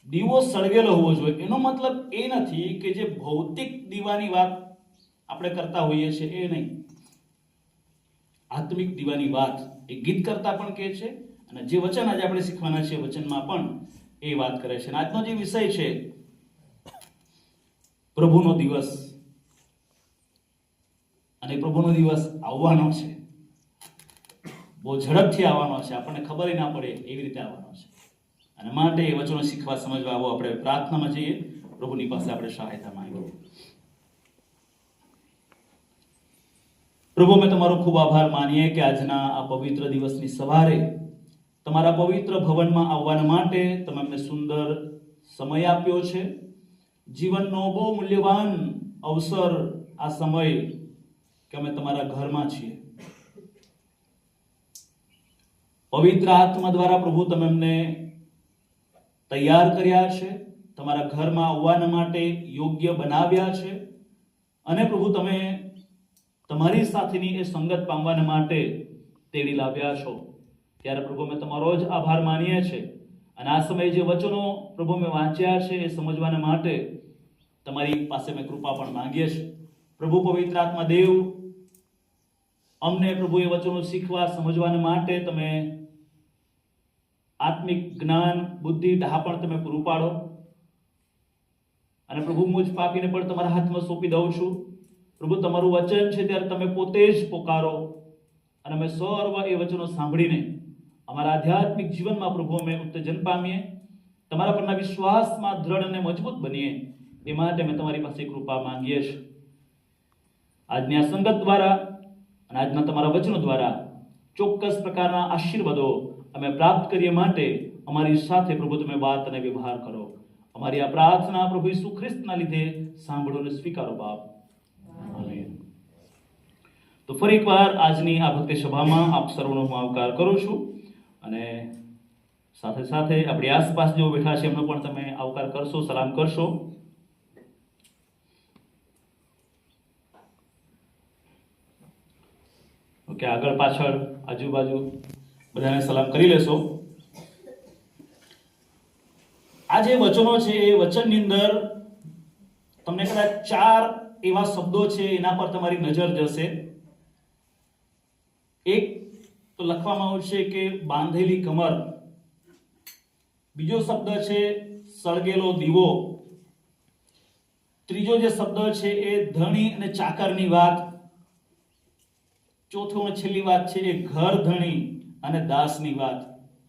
દીવો સળગેલો હોવો જોઈએ. એનો મતલબ એ નથી કે જે ભૌતિક દીવાની વાત આપણે કરતા હોઈએ છીએ એ નહીં. આત્મિક દીવાની વાત એ ગીત કરતા પણ કહે છે, અને જે વચન આજે આપણે શીખવાના છીએ વચનમાં પણ એ વાત કરે છે. અને આજનો જે વિષય છે પ્રભુનો દિવસ, અને પ્રભુનો દિવસ આવવાનો છે, બહુ ઝડપથી આવવાનો છે, આપણને ખબર ના પડે એવી રીતે આવવાનો છે. અને માટે એ વચનો શીખવા સમજવા આવો આપણે પ્રાર્થનામાં જઈએ, પ્રભુની પાસે આપણે સહાયતા માંગીએ. પ્રભુ, અમે તમારો ખૂબ આભાર માનીએ કે આજના આ પવિત્ર દિવસની સવારે તમારા પવિત્ર ભવનમાં આવવા માટે તમે અમને સુંદર સમય આપ્યો છે. જીવનનો બહુ મૂલ્યવાન અવસર આ સમય કે અમે તમારા ઘરમાં છીએ. પવિત્ર આત્મા દ્વારા પ્રભુ તમે અમને તૈયાર કર્યા છે, તમારા ઘરમાં આવવા માટે યોગ્ય બનાવ્યા છે, અને પ્રભુ તમે તમારી સાથેની એ સંગત પામવા માટે તેડી લાવ્યા છો. ત્યારે પ્રભુ અમે તમારો જ આભાર માનીએ છીએ. અને આ સમયે જે વચનો પ્રભુ મેં વાંચ્યા છે એ સમજવાના માટે તમારી પાસે મેં કૃપા પણ માંગીએ છીએ. પ્રભુ પવિત્ર આત્મા દેવ, અમને પ્રભુ એ વચનો શીખવા સમજવાના માટે તમે આત્મિક જ્ઞાન, બુદ્ધિ, ડહાપણ તમે પૂરું પાડો. અને પ્રભુ મુજ પાપીને પણ તમારા હાથમાં સોંપી દઉં છું. પ્રભુ તમારું વચન છે ત્યારે તમે પોતે જ પોકારો, અને અમે સર્વ એ વચનો સાંભળીને અમારા આધ્યાત્મિક જીવનમાં પ્રભુ અમે ઉત્તેજન પામીએ, તમારા પરના વિશ્વાસમાં દ્રઢ અને મજબૂત બનીએ. એ માટે અમે તમારી પાસે કૃપા માંગીએ છીએ. આજની આ સંગત દ્વારા અને આજના તમારા વચનો દ્વારા ચોક્કસ પ્રકારના આશીર્વાદો અમે પ્રાપ્ત કરીએ માટે અમારી સાથે પ્રભુ તમે વાત અને વ્યવહાર કરો. અમારી આ પ્રાર્થના પ્રભુ ઈસુ ખ્રિસ્તના લીધે સાંભળો અને સ્વીકારો બાપ. આમેન. તો ફરી એકવાર આજની આ ભક્તિ સભામાં આપ સર્વનો હું આવકાર કરું છું, અને સાથે સાથે આપણી આસપાસ જેઓ બેઠા છે એમનો પણ તમે આવકાર કરશો, સલામ કરશો. ઓકે, આગળ પાછળ આજુબાજુ બધાને સલામ કરી લેશો. આ જે વચનો છે એ વચનની અંદર તમને કદાચ 4 એવા શબ્દો છે એના પર તમારી નજર જશે. એક તો લખવામાં આવશે કે બાંધેલી કમર, બીજો શબ્દ છે સળગેલો દીવો, ત્રીજો જે શબ્દ છે એ ધણી અને ચાકરની વાત, ચોથો અને છેલ્લી વાત છે એ ઘર ધણી અને દાસની વાત,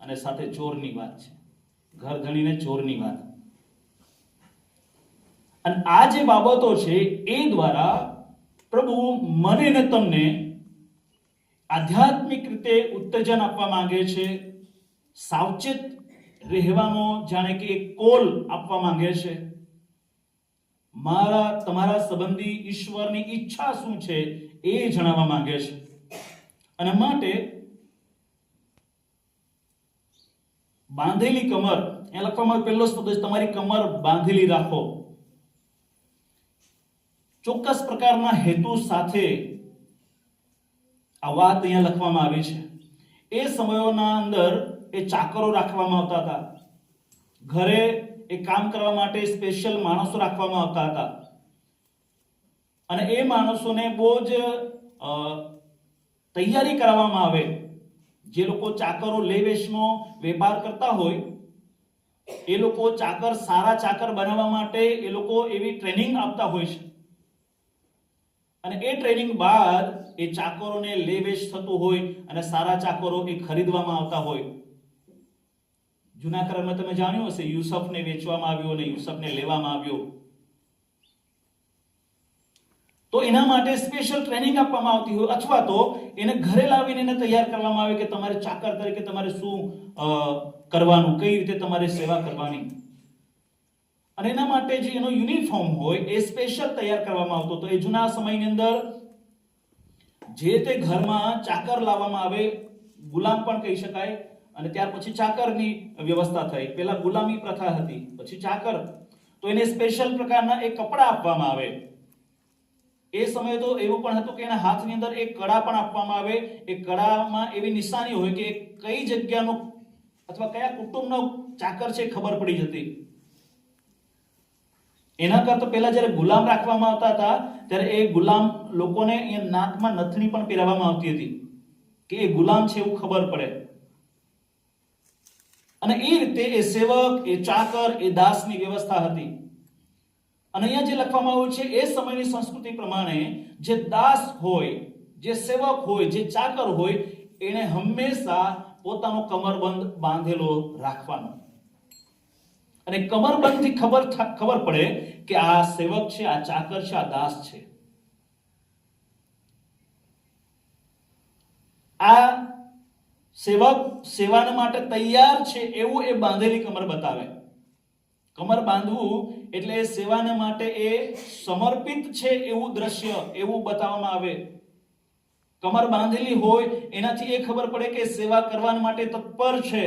અને સાથે ચોરની વાત છે. ઘર ધણી ને ચોરની વાત. અને આ જે બાબતો છે એ દ્વારા પ્રભુ મને ને તમને આધ્યાત્મિક રીતે ઉત્તેજન આપવા માંગે છે, સાવચેત રહેવાનો જાણે કે એક કોલ આપવા માંગે છે. મારા તમારા સંબંધી ઈશ્વરની ઈચ્છા શું છે એ જણાવવા માંગે છે. અને માટે બાંધેલી કમર, એ લખવામાં પહેલો શબ્દ છે તમારી કમર બાંધેલી રાખો. ચોક્કસ પ્રકારના હેતુ સાથે આ વાત અહીંયા લખવામાં આવી છે. એ સમયોના અંદર એ ચાકરો રાખવામાં આવતા હતા. ઘરે એ કામ કરવા માટે સ્પેશિયલ માણસો રાખવામાં આવતા હતા. અને એ માણસોને બહુ જ તૈયારી કરવામાં આવે. જે લોકો ચાકરો લે વેચનો વેપાર કરતા હોય એ લોકો ચાકર, સારા ચાકર બનાવવા માટે એ લોકો એવી ટ્રેનિંગ આપતા હોય છે. અને એ ટ્રેનિંગ બાદ એ ચાકરોને લે વેચ થતું હોય અને સારા ચાકરો એ ખરીદવામાં આવતા હોય. જૂના કાળમાં તમે જાણ્યું હશે, યુસુફને વેચવામાં આવ્યો અને યુસુફને લેવામાં આવ્યો. તો એના માટે સ્પેશિયલ ટ્રેનિંગ આપવામાં આવતી હોય, અથવા તો એને ઘરે લાવીને એને તૈયાર કરવામાં આવે કે તમારે ચાકર તરીકે તમારે શું કરવાનું, કઈ રીતે તમારે સેવા કરવાની. અને એના માટે જે એનો યુનિફોર્મ હોય એ સ્પેશિયલ તૈયાર કરવામાં આવતો. તો એ જૂના સમયની અંદર જે તે ઘરમાં ચાકર લાવવામાં આવે, ગુલામ પણ કહી શકાય, અને ત્યાર પછી ચાકરની વ્યવસ્થા થઈ. પહેલા ગુલામી પ્રથા હતી, પછી ચાકર. તો એને સ્પેશિયલ પ્રકારના એક કપડા આપવામાં આવે. એ સમયે તો એવું પણ હતું કે એના હાથની અંદર એક કડા પણ આપવામાં આવે. એ કડામાં એવી નિશાની હોય કે કઈ જગ્યાનો અથવા કયા કુટુંબનો ચાકર છે ખબર પડી જતી. એના કરતા પહેલા જ્યારે ગુલામ રાખવામાં આવતા હતા ત્યારે એ ગુલામ લોકોને એ નાકમાં નથણી પણ પહેરાવવામાં આવતી હતી કે એ ગુલામ છે એવું ખબર પડે. અને એ રીતે એ સેવક, એ ચાકર, એ દાસની વ્યવસ્થા હતી. અને અહીંયા જે લખવામાં આવ્યું છે એ સમયની સંસ્કૃતિ પ્રમાણે જે દાસ હોય, જે સેવક હોય, જે ચાકર હોય, એને હંમેશા પોતાનો કમરબંધ બાંધેલો રાખવાનો. અને કમરબંધથી ખબર પડે કે આ સેવક છે, આ ચાકર છે, આ દાસ છે. આ સેવક સેવાને માટે તૈયાર છે એવું એ બાંધેલી કમર બતાવે. કમર બાંધવું એટલે એ સેવાને માટે એ સમર્પિત છે એવું દ્રશ્ય, એવું બતાવવામાં આવે. કમર બાંધેલી હોય એનાથી એ ખબર પડે કે સેવા કરવા માટે તત્પર છે.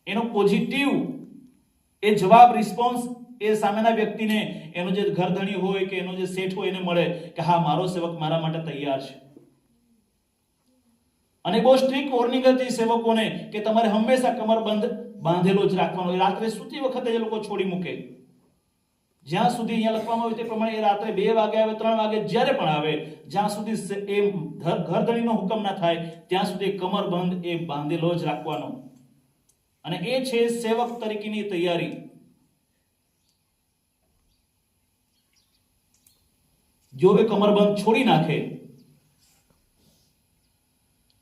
એનો પોઝિટિવ એ જવાબ, રિસ્પોન્સ એ સામેના વ્યક્તિને, એનો જે ઘરધણી હોય કે એનો જે શેઠ હોય એને મળે કે હા, મારો સેવક મારા માટે તૈયાર છે. અને બહુ સ્ટ્રિક્ટ વોર્નિંગ હતી સેવકોને કે તમારે હંમેશા કમરબંધ બાંધેલો જ રાખવાનો. રાત્રે સૂતી વખતે એ લોકો છોડી મૂકે. જ્યાં સુધી અહીંયા લખવામાં આવ્યું તે પ્રમાણે એ રાત્રે 2 વાગે આવે, 3 વાગે, જ્યારે પણ આવે, જ્યાં સુધી એ ઘરધણીનો હુકમ ના થાય ત્યાં સુધી કમરબંધ એ બાંધેલો જ રાખવાનો. અને એ છે સેવક તરીકેની તૈયારી. જો એ કમરબંધ છોડી નાખે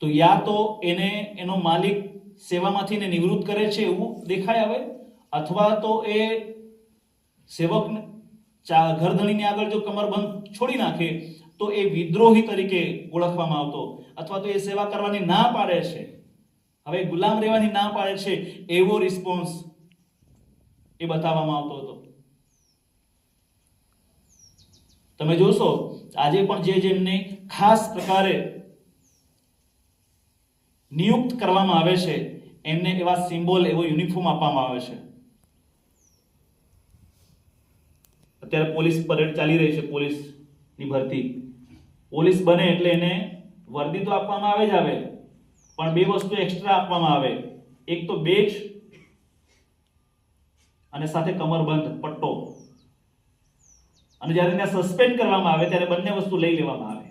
તો યા તો એને એનો માલિક સેવામાંથી ને નિવૃત્ત કરે છે એવું દેખાય આવે, અથવા તો એ સેવક ઘરધણીની આગળ જો કમરબંધ છોડી નાખે તો એ વિદ્રોહી તરીકે ઓળખવામાં આવતો, અથવા તો એ સેવા કરવાની ના પાડે છે, હવે ગુલામ રહેવાની ના પાડે છે, એવો રિસ્પોન્સ એ બતાવવામાં આવતો હતો. તમે જોશો આજે પણ જેમને ખાસ પ્રકારે નિયુક્ત કરવામાં આવે છે એમને એવા સિમ્બોલ, એવો યુનિફોર્મ આપવામાં આવે છે. અત્યારે પોલીસ પરેડ ચાલી રહી છે, પોલીસની ભરતી. પોલીસ બને એટલે એને વર્દી તો આપવામાં આવે જ આવે, પણ 2 વસ્તુ એક્સ્ટ્રા આપવામાં આવે. એક તો બેજ અને સાથે કમરબંધ પટ્ટો. અને જ્યારે એને સસ્પેન્ડ કરવામાં આવે ત્યારે બંને વસ્તુ લઈ લેવામાં આવે.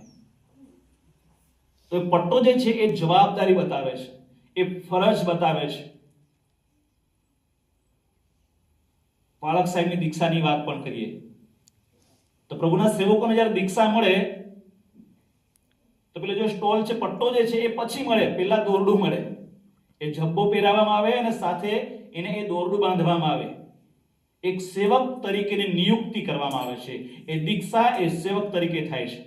તો એ પટ્ટો જે છે એ જવાબદારી બતાવે છે, એ ફરજ બતાવે છે. પાળક સાહેબની દીક્ષાની વાત પણ કરીએ તો પ્રભુના સેવકોને જ્યારે દીક્ષા મળે તો પેલો જે સ્ટોલ છે, પટ્ટો જે છે એ પછી મળે, પહેલા દોરડું મળે. એ ઝબ્બો પહેરાવવામાં આવે અને સાથે એને એ દોરડું બાંધવામાં આવે. એક સેવક તરીકેની નિયુક્તિ કરવામાં આવે છે. એ દીક્ષા એ સેવક તરીકે થાય છે.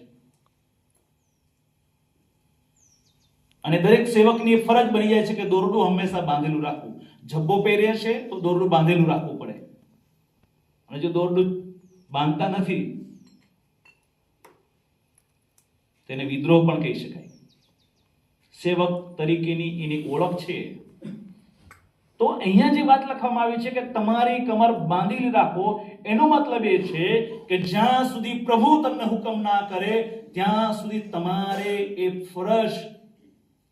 અને દરેક સેવકની ફરજ બની જાય છે કે દોરડું હંમેશા બાંધેલું રાખવું. ઝબ્બો પહેરે છે તો દોરડું બાંધેલું રાખવું પડે. અને જો દોરડું બાંધતા નથી તેને વિદ્રોહ પણ કહી શકાય. સેવક તરીકેની એની ઓળખ છે. તો અહીંયા જે વાત લખવામાં આવી છે કે તમારી કમર બાંધેલી રાખો, એનો મતલબ એ છે કે જ્યાં સુધી પ્રભુ તમને હુકમ ના કરે ત્યાં સુધી તમારે એ ફરજ,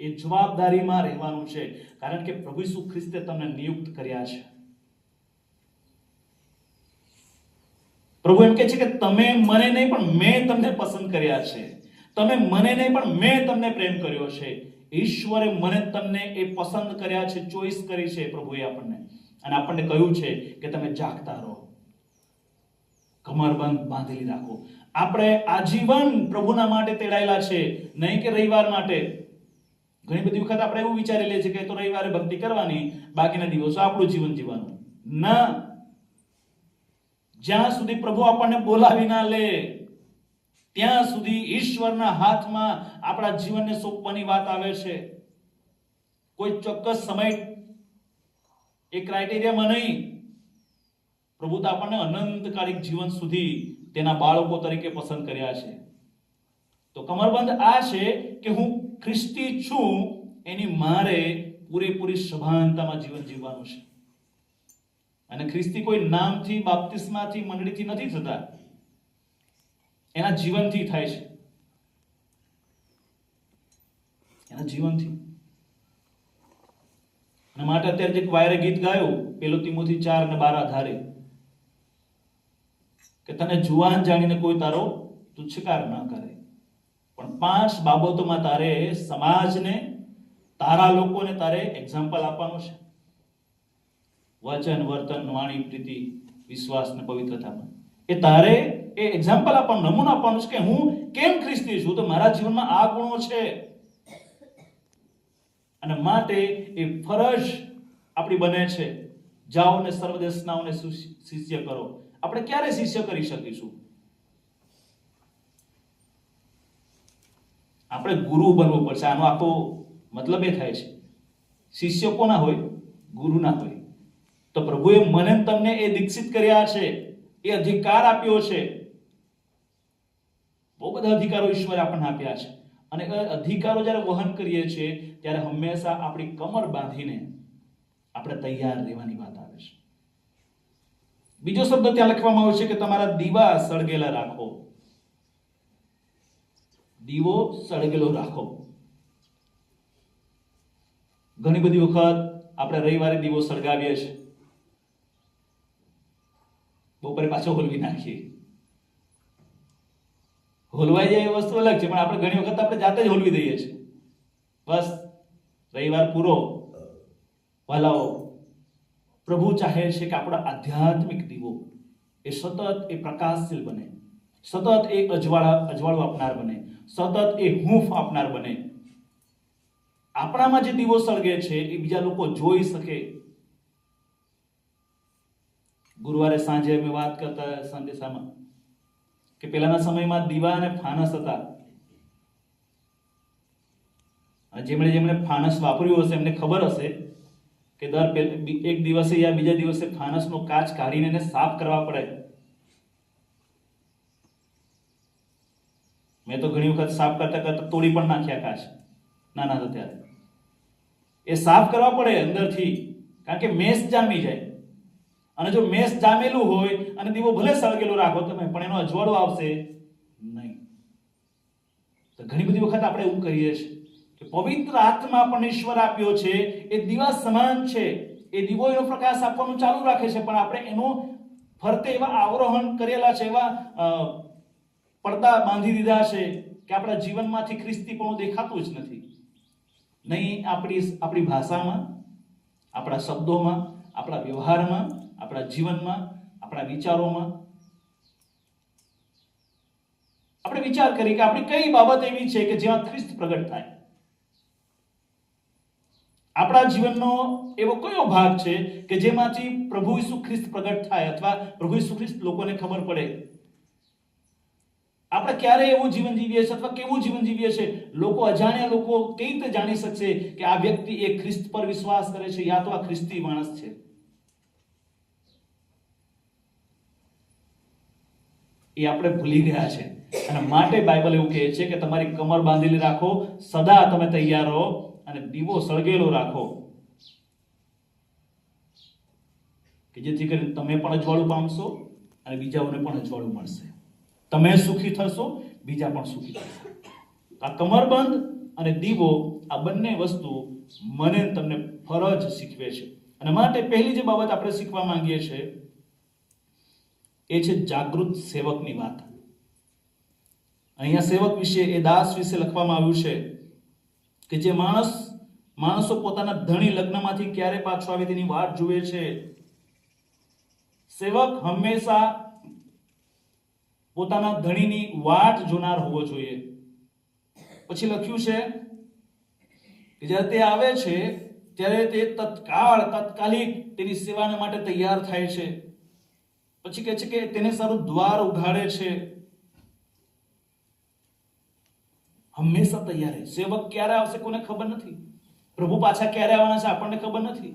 એ જવાબદારીમાં રહેવાનું છે. કારણ કે પ્રભુ ઈસુ ખ્રિસ્તે તમને નિયુક્ત કર્યા છે. પ્રભુ એમ કહે છે કે તમે મને નહીં પણ મેં તમને પસંદ કર્યા છે. તમે મને નહીં પણ મેં તમને પ્રેમ કર્યો છે. ઈશ્વરે મને તમને એ પસંદ કર્યા છે, ચોઈસ કરી છે પ્રભુએ આપણને. અને આપણને કહ્યું છે કે તમે જાગતા રહો, કમરબંધ બાંધેલી રાખો. આપણે આજીવન પ્રભુના માટે તેડાયેલા છે, નહીં કે રવિવાર માટે. ઘણી બધી વખત આપણે એવું વિચારી લઈએ છીએ કે તો રવિવારે ભક્તિ કરવાની, બાકીના દિવસો આપણું જીવન જીવવાનું. ના, જ્યાં સુધી પ્રભુ આપણને બોલાવી ના લે ત્યાં સુધી ઈશ્વરના હાથમાં આપણા જીવનને સોંપવાની વાત આવે છે. કોઈ ચોક્કસ સમય એ ક્રાઇટેરિયામાં નહીં. પ્રભુ તો આપણને અનંતકાલિક જીવન સુધી તેના બાળકો તરીકે પસંદ કર્યા છે. તો કમરબંધ આ છે કે હું ખ્રિસ્તી છું, એની મારે પૂરેપૂરી સભાનતામાં જીવન જીવવાનું છે. અને ખ્રિસ્તી કોઈ નામથી, બાપ્તિસ્માથી, મંડળીથી નથી થતા, એના જીવનથી થાય છે. એના જીવનથી. અને માટે અત્યારે જે વાયરે ગીત ગાયું 1 તિમોથી 4 અને 12 આધારે કે તને જુવાન જાણીને કોઈ તારો તુચ્છકાર ન કરે, પણ 5 બાબતોમાં તારે સમાજને, તારા લોકોને તારે એક્ઝામ્પલ આપવાનું છે. વચન, વર્તન, વાણી, પ્રીતિ, વિશ્વાસ અને પવિત્રતામાં એ તારે એ એક્ઝામ્પલ આપવાનું, નમૂનો આપવાનું છે કે હું કેમ ખ્રિસ્તી છું, તો મારા જીવનમાં આ ગુણો છે. અને માટે એ ફરજ આપણી બને છે, જાઓ ને સર્વ દેશનાઓને શિષ્ય કરો. આપણે ક્યારે શિષ્ય કરી શકીશું? આપણે ગુરુ બનવું પડશે. આનો આખો મતલબ એ થાય છે, શિષ્ય કોના હોય? ગુરુના હોય. તો પ્રભુએ મને તમને એ દીક્ષિત કર્યા છે, એ અધિકાર આપ્યો છે. બહુ બધા અધિકારો ઈશ્વરે આપણને આપ્યા છે, અને એ અધિકારો જ્યારે વહન કરીએ છીએ ત્યારે હંમેશા આપણી કમર બાંધીને આપણે તૈયાર રહેવાની વાત આવે છે. બીજો શબ્દ ત્યાં લખવામાં આવ્યો છે કે તમારા દીવા સળગેલા રાખો. દીવો સળગેલો રાખો. ઘણી બધી વખત આપણે રવિવારે દીવો સળગાવીએ છીએ, બપોરે પાછો હોલવી નાખીએ. હોલવાઈ જાય એ વસ્તુ અલગ છે, પણ આપણે ઘણી વખત આપણે જાતે જ હોલવી દઈએ છીએ. બસ રવિવાર પૂરો. વાલાઓ, પ્રભુ ચાહે છે કે આપણા આધ્યાત્મિક દીવો એ સતત એ પ્રકાશશીલ બને, સતત એ અજવાળું આપનાર બને, સતત એ હૂંફ આપનાર બને. આપણામાં જે દીવો સળગે છે એ બીજા લોકો જોઈ શકે. ગુરુવારે સાંજે અમે વાત કરતા સંદેશામાં કે પહેલાના સમયમાં દીવા અને ફાનસ હતા. જેમણે ફાનસ વાપર્યું હશે એમને ખબર હશે કે એક દિવસે યા બીજા દિવસે ફાનસનો કાચ કાઢીને એને સાફ કરવા પડે. મેં તો ઘણી વખત સાફ કરતા કરતા તોડી પણ નાખ્યા કાચ, નાના હતા ત્યારે. એ સાફ કરવા પડે અંદરથી, કારણ કે મેસ જામી જાય. અને જો મેસ જામેલું હોય અને દીવો ભલે સળગેલો રાખો તમે, પણ એનો અજવાળો આવશે નહીં. તો ઘણી બધી વખત આપણે એવું કરીએ છીએ કે પવિત્ર આત્મા આપણને ઈશ્વર આપ્યો છે, એ દીવા સમાન છે. એ દીવો એનો પ્રકાશ આપવાનું ચાલુ રાખે છે, પણ આપણે એનો ફરતે એવા આવરોહણ કરેલા છે, એવા પડદા બાંધી દીધા છે કે આપણા જીવનમાંથી ખ્રિસ્તીપણું દેખાતું જ નથી. નહીં આપણી ભાષામાં, આપણા શબ્દોમાં, આપણા વ્યવહારમાં, આપણા જીવનમાં, આપણા વિચારોમાં. આપણે વિચાર કરીએ કે આપણી કઈ બાબત એવી છે કે જેમાં ખ્રિસ્ત પ્રગટ થાય. આપણા જીવનનો એવો કયો ભાગ છે કે જેમાંથી પ્રભુ ઈસુ ખ્રિસ્ત પ્રગટ થાય, અથવા પ્રભુ ઈસુ ખ્રિસ્ત લોકોને ખબર પડે. આપણે ક્યારે એવું જીવન જીવીએ છીએ અથવા કેવું જીવન જીવીએ છીએ, લોકો, અજાણ્યા લોકો કેવી રીતે જાણી શકશે કે આ વ્યક્તિ એ ખ્રિસ્ત પર વિશ્વાસ કરે છે યા તો આ ખ્રિસ્તી માણસ છે? એ આપણે ભૂલી ગયા છે. અને માટે બાઇબલ એવું કહે છે કે તમારી કમર બાંધેલી રાખો, સદા તમે તૈયાર રહો અને દીવો સળગેલો રાખો, કે જેથી કરીને તમે પણ અજવાળું પામશો અને બીજાઓને પણ અજવાળું મળશે. તમે સુખી થશો, બીજા પણ સુખી થશે. આ કમરબંધ અને દીવો, આ બંને વસ્તુ મને તમને ફરજ શીખવે છે. અને માટે પહેલી જે બાબત આપણે શીખવા માંગીએ છીએ એ છે જાગૃત સેવકની વાત. અહીંયા સેવક વિશે, એ દાસ વિશે લખવામાં આવ્યું છે કે જે માણસો પોતાના ધણી લગ્નમાંથી ક્યારે પાછો આવે તેની વાટ જુએ છે. સેવક હંમેશા પોતાના ધણીની વાટ જોનાર હોવો જોઈએ. પછી લખ્યું છે કે જ્યારે તે આવે છે ત્યારે તે તાત્કાલિક તેની સેવાને માટે તૈયાર થાય છે. પછી કહે છે કે તેને સારું દ્વાર ઉઘાડે છે. હંમેશા તૈયાર રહે. સેવક ક્યારે આવશે કોને ખબર નથી. પ્રભુ પાછા ક્યારે આવવાના છે આપણને ખબર નથી.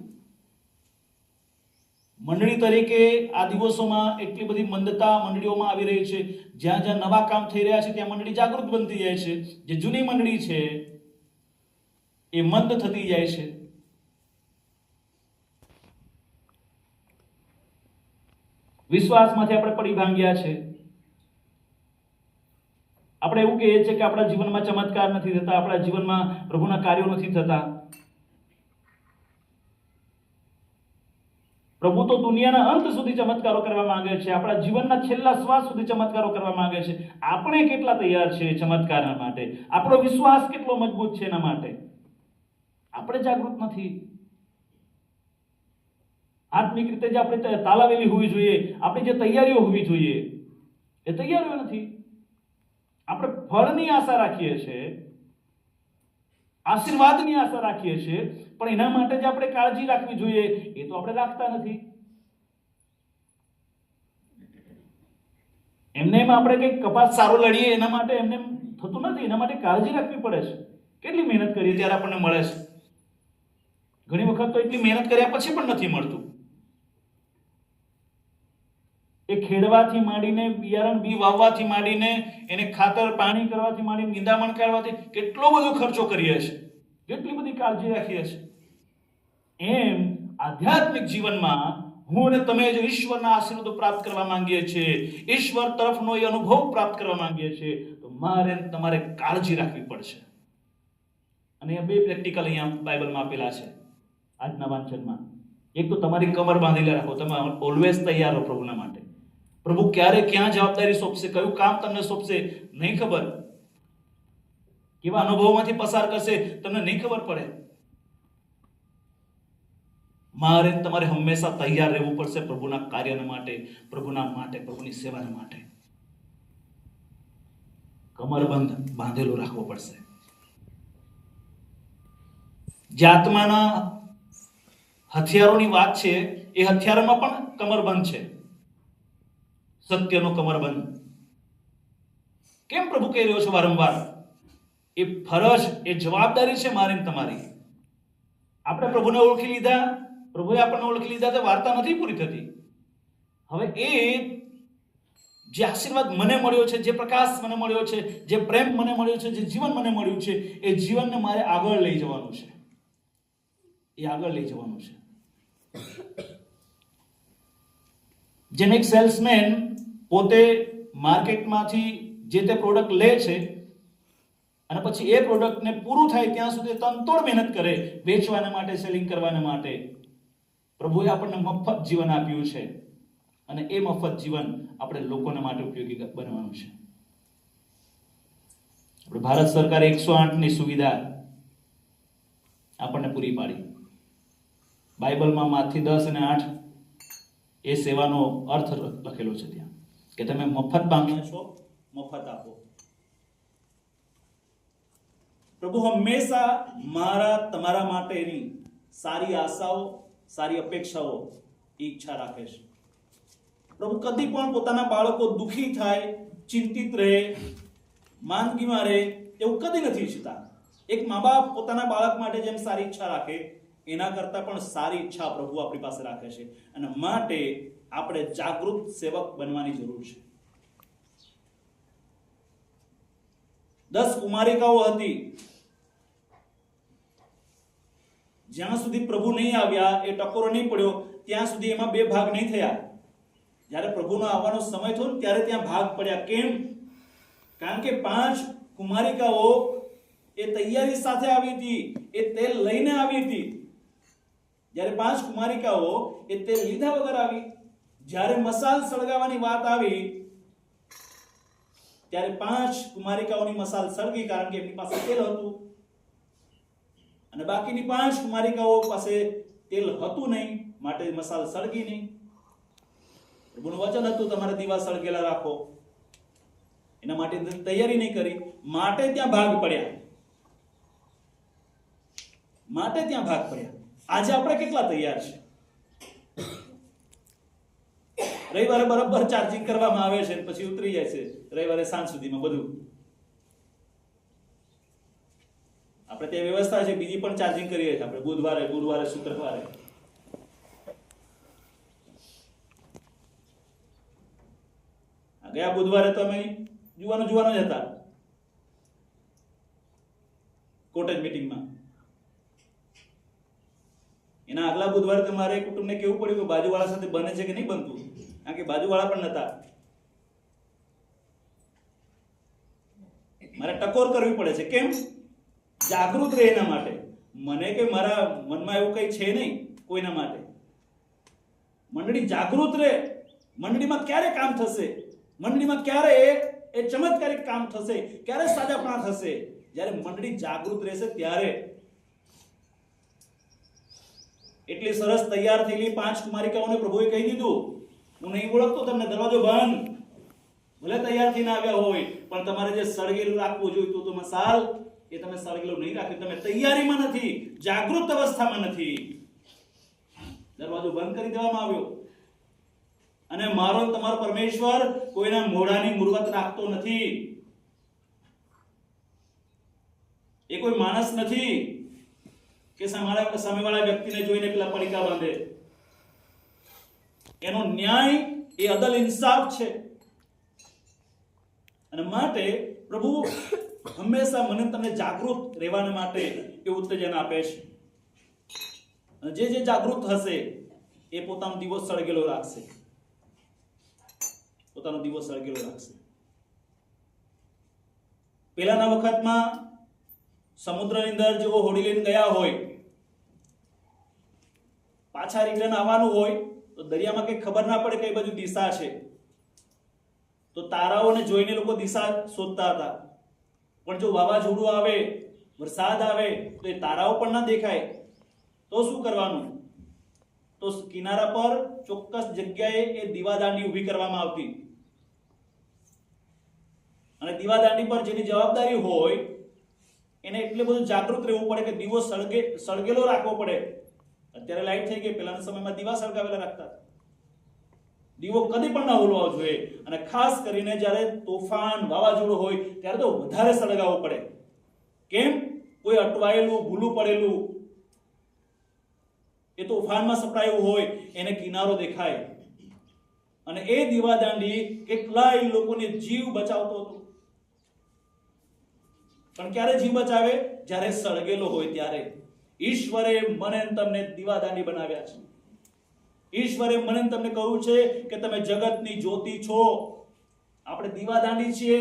મંડળી તરીકે આ દિવસોમાં એટલી બધી મંદતા મંડળીઓમાં આવી રહી છે. જ્યાં જ્યાં નવા કામ થઈ રહ્યા છે ત્યાં મંડળી જાગૃત બનતી જાય છે. જે જૂની મંડળી છે એ મંદ થતી જાય છે. વિશ્વાસમાંથી આપણે પડી ભાંગ્યા છે. આપણે એવું કહીએ છીએ કે આપણા જીવનમાં ચમત્કાર નથી થતા, આપણા જીવનમાં પ્રભુના કાર્યો નથી થતા. પ્રભુ તો દુનિયાના અંત સુધી ચમત્કારો કરવા માંગે છે, આપણા જીવનના છેલ્લા શ્વાસ સુધી ચમત્કારો કરવા માંગે છે. આપણે કેટલા તૈયાર છે ચમત્કારના માટે? આપણો વિશ્વાસ કેટલો મજબૂત છે એના માટે? આપણે જાગૃત નથી. આત્મિક રીતે જે આપણે તાલાવેલી હોવી જોઈએ, આપણી જે તૈયારીઓ હોવી જોઈએ, એ તૈયારીઓ નથી. આપણે ફળની આશા રાખીએ છીએ, આશીર્વાદની આશા રાખીએ છીએ, પણ એના માટે જે આપણે કાળજી રાખવી જોઈએ એ તો આપણે રાખતા નથી. એમને એમ આપણે કંઈક કપાસ સારો લડીએ એના માટે એમને થતું નથી. એના માટે કાળજી રાખવી પડે છે. કેટલી મહેનત કરીએ ત્યારે આપણને મળે છે. ઘણી વખત તો એટલી મહેનત કર્યા પછી પણ નથી મળતું. એ ખેડવાથી માંડીને, બિયારણ બી વાવવાથી માંડીને, એને ખાતર પાણી કરવાથી માંડીને, નિંદામણ કરવાથી કેટલો બધો ખર્ચો કરીએ છીએ, કેટલી બધી કાળજી રાખીએ છીએ. એમ આધ્યાત્મિક જીવનમાં હું અને તમે જો ઈશ્વરના આશીર્વાદો પ્રાપ્ત કરવા માંગીએ છીએ, ઈશ્વર તરફનો એ અનુભવ પ્રાપ્ત કરવા માંગીએ છીએ, તો મારે તમારે કાળજી રાખવી પડશે. અને બે પ્રેક્ટિકલ અહીંયા બાઇબલમાં આપેલા છે આજના વાંચનમાં. એક તો તમારી કમર બાંધેલા રાખો, તમે ઓલવેઝ તૈયાર રહો પ્રભુના માટે. પ્રભુ ક્યારે ક્યાં જવાબદારી સોંપશે, કયું કામ તમને સોંપશે નહીં ખબર, કેવા અનુભવોમાંથી પસાર કરશે તમને નહીં ખબર પડે. મારે તમારે હંમેશા તૈયાર રહેવું પડશે પ્રભુના કાર્યના માટે, પ્રભુના માટે, પ્રભુની સેવાના માટે. કમરબંધ બાંધેલું રાખવો પડશે. જે આત્માના હથિયારોની વાત છે એ હથિયારોમાં પણ કમરબંધ છે. સત્યનો કમરબંધ. કેમ પ્રભુ કહી રહ્યો છે વારંવાર? એ ફરજ, એ જવાબદારી છે મારી ને તમારી. આપણે પ્રભુને ઓળખી લીધા, પ્રભુએ આપણને ઓળખી લીધા, તો વાર્તા નથી પૂરી થતી. હવે એ જે આશીર્વાદ મને મળ્યો છે, જે પ્રકાશ મને મળ્યો છે, જે પ્રેમ મને મળ્યો છે, જે જીવન મને મળ્યું છે, એ જીવનને મારે આગળ લઈ જવાનું છે. એ આગળ લઈ જવાનું છે. જેમ એક સેલ્સમેન પોતે માર્કેટમાંથી જે તે પ્રોડક્ટ લે છે અને પછી એ પ્રોડક્ટને પૂરું થાય ત્યાં સુધી તનતોડ મહેનત કરે વેચવાના માટે, સેલિંગ કરવાના માટે. પ્રભુએ આપણને મફત જીવન આપ્યું છે અને એ મફત જીવન આપણે લોકોના માટે ઉપયોગી બનવાનું છે. આપણે ભારત સરકારે 108 ની સુવિધા આપણને પૂરી પાડી. બાઇબલમાં માથી 10 અને 8 એ સેવાનો અર્થ લખેલો છે ત્યાં, કે તમે મફત પામ્યા છો, મફત આપો. પ્રભુ હંમેશા મારા તમારા માટેની સારી આશાઓ, સારી અપેક્ષાઓ, ઈચ્છા રાખે છે. પ્રભુ કદી પણ પોતાના બાળકો દુઃખી થાય, ચિંતિત રહે, માંદગીમાં રહે એવું કદી નથી ઈચ્છતા. એક મા બાપ પોતાના બાળક માટે જેમ સારી ઈચ્છા રાખે, એના કરતા પણ સારી ઈચ્છા પ્રભુ આપણી પાસે રાખે છે. અને માટે આપણે જાગૃત સેવક બનવાની જરૂર છે. 10 કુમારિકાઓ હતી. જ્યાં સુધી પ્રભુ નહીં આવ્યા, એ ટકોરો નહીં પડ્યો, ત્યાં સુધી એમાં 2 ભાગ નહીં થયા. જ્યારે પ્રભુનો આવવાનો સમય થયો ને ત્યારે ત્યાં ભાગ પડ્યા. કેમ? કારણ કે 5 કુમારિકાઓ એ તૈયારી સાથે આવી હતી, એ તેલ લઈને આવી હતી. જ્યારે 5 કુમારિકાઓ એ તેલ લીધા વગર આવી. જ્યારે મસાલ સળગાવવાની વાત આવી ત્યારે 5 કુમારિકાઓની મસાલ સળગી, કારણ કે એમની પાસે તેલ હતું. અને બાકીની 5 કુમારિકાઓ પાસે તેલ હતું નહીં, માટે મસાલ સળગી નહીં. પ્રભુનું વચન હતું તમારે દીવા સળગેલા રાખો. એના માટે તૈયારી નહીં કરી, માટે ત્યાં ભાગ પડ્યા. માટે ત્યાં ભાગ પડ્યા. આજે આપણે કેટલા તૈયાર છે? રવિવારે બરાબર ચાર્જિંગ કરવામાં આવે છે, પછી ઉતરી જાય છે રવિવારે સાંજ સુધીમાં બધું. આપણે ત્યાં વ્યવસ્થા છે, બીજી પણ ચાર્જિંગ કરીએ છીએ આપણે બુધવારે, ગુરુવારે, શુક્રવારે. ગયા બુધવારે તો અમે જુવાનો જ હતા કોટેજ મીટિંગમાં. એના આગલા બુધવારે તો મારે કુટુંબને કેવું પડ્યું કે બાજુવાળા સાથે બને છે કે નહીં બનતું, કારણ કે બાજુવાળા પણ નતા. મારે ટકોર કરવી પડે છે. કેમ? જાગૃત રહે એના માટે. મને કે મારા મનમાં એવું કઈ છે નહીં કોઈના માટે. મંડળી જાગૃત રહે. મંડળીમાં ક્યારે કામ થશે? મંડળીમાં ક્યારે એ ચમત્કારિક કામ થશે? ક્યારે સાજાપણા થશે? જ્યારે મંડળી જાગૃત રહેશે ત્યારે. એટલી સરસ તૈયાર થયેલી 5 કુમારિકાઓને પ્રભુએ કહી દીધું, હું નહીં ઓળખતો તમને, દરવાજો બંધ. ભલે તૈયાર થઈને આવ્યા હોય, પણ તમારે જે સળગેલું રાખવું જોઈતું તો મસાલ, એ તમે સળગેલું નહીં રાખ્યું. તમે તૈયારીમાં નથી, જાગૃત અવસ્થામાં નથી. દરવાજો બંધ કરી દેવામાં આવ્યો. અને મારો તમારો પરમેશ્વર કોઈના મોઢાની મુરવત રાખતો નથી. એ કોઈ માણસ નથી કે સામેવાળા વ્યક્તિને જોઈને પેલા પડીકા બાંધે. એનો ન્યાય એ અદલ ઇન્સાફ છે. અને માટે પ્રભુ હંમેશા મને તમને જાગૃત રહેવાના માટે એ ઉત્તેજન આપે છે. અને જે જાગૃત હશે એ પોતાનો દીવો સળગેલો રાખશે. પોતાનો દીવો સળગેલો રાખશે. પહેલાના વખતમાં સમુદ્રની અંદર જેવો હોડી લઈને ગયા હોય, પાછા રિટર્ન આવવાનું હોય તો દરિયામાં કઈ ખબર ના પડે કઈ બાજુ દિશા છે. તો તારાઓને જોઈને લોકો દિશા શોધતા હતા. પણ જો વાવાઝોડું આવે, વરસાદ આવે તો એ તારાઓ પણ ના દેખાય. તો શું કરવાનું? તો કિનારા પર ચોક્કસ જગ્યાએ એ દીવાદાંડી ઊભી કરવામાં આવતી. અને દીવાદાંડી પર જેની જવાબદારી હોય એને એટલે બધું જાગૃત રહેવું પડે કે દીવો સળગેલો રાખવો પડે. અત્યારે લાઈટ થઈ ગઈ, પહેલાના સમયમાં દીવા સળગાવેલા રાખતા. દીવો કદી પણ ના હોલવો જોઈએ. અને ખાસ કરીને જ્યારે તોફાન, વાવાઝોડું હોય ત્યારે તો વધારે સળગાવવો પડે. કેમ? કોઈ અટવાયેલું, ભૂલું પડેલું, એ તોફાનમાં સપડાયું હોય એને કિનારો દેખાય. અને એ દીવાદાંડી કેટલાય લોકોને જીવ બચાવતો હતો. પણ ક્યારે જીવ બચાવે? જ્યારે સળગેલો હોય ત્યારે. ઈશ્વરે મને તમને દીવાદાંડી બનાવ્યા છે. ઈશ્વરે મને તમને કહ્યું છે કે તમે જગતની જ્યોતિ છો. આપણે દીવાદાંડી છીએ.